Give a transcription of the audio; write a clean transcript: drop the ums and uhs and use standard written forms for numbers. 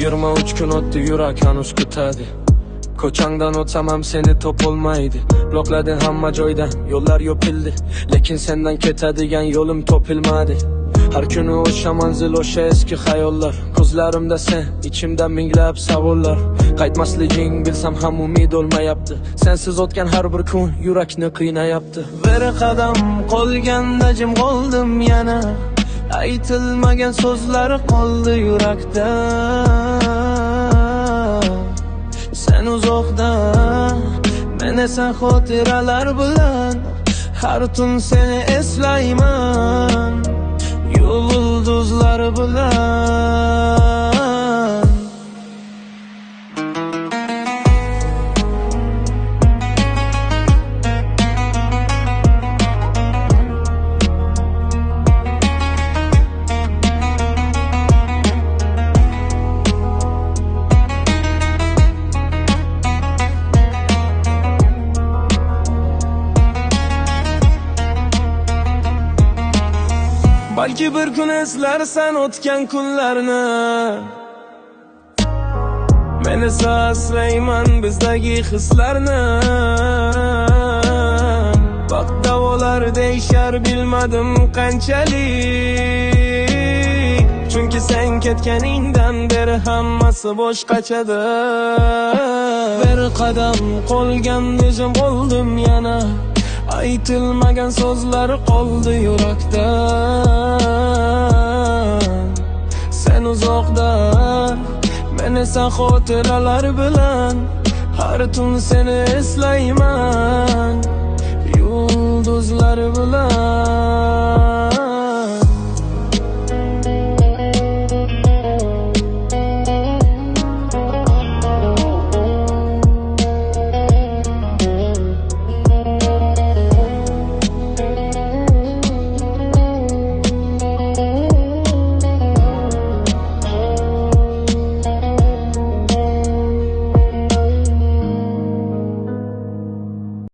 23 kun o'tdi, yurak hanuz kutadi. Ko'changdan o'tsam ham seni topolmaydi. Bloklading hamma joydan, yo'llar yopildi, lekin sendan ketadigan yo'lim topilmadi. Har kuni o'sha manzil, o'sha eski xayollar. Ko'zlarimda sen, ichimda minglab savollar. Qaytmasliging bilsam ham umid olmayapti. Sensiz o'tgan har bir kun yurakni qiynayapti. Bir qadam qolganda jim qoldim yana. Aytilmagan so'zlar qoldi yurakda. Sen uzoqda, men esa xotiralar bilan har tun seni eslayman, yulduzlar bilan. Balki bir kun eslarsan o'tgan kunlarni, men esa asrayman bizdagi hislarni. Vaqt davolar deyishar, bilmadim qanchalik. Chunki sen ketganingdan beri hammasi boshqachadir. Bir qadam qolgan o'zim qoldim yana. Aytilmagan so'zlar qoldi yurakda. Sen uzoqda, men esa xotiralar bilan har tun seni eslayman, yulduzlar bilan.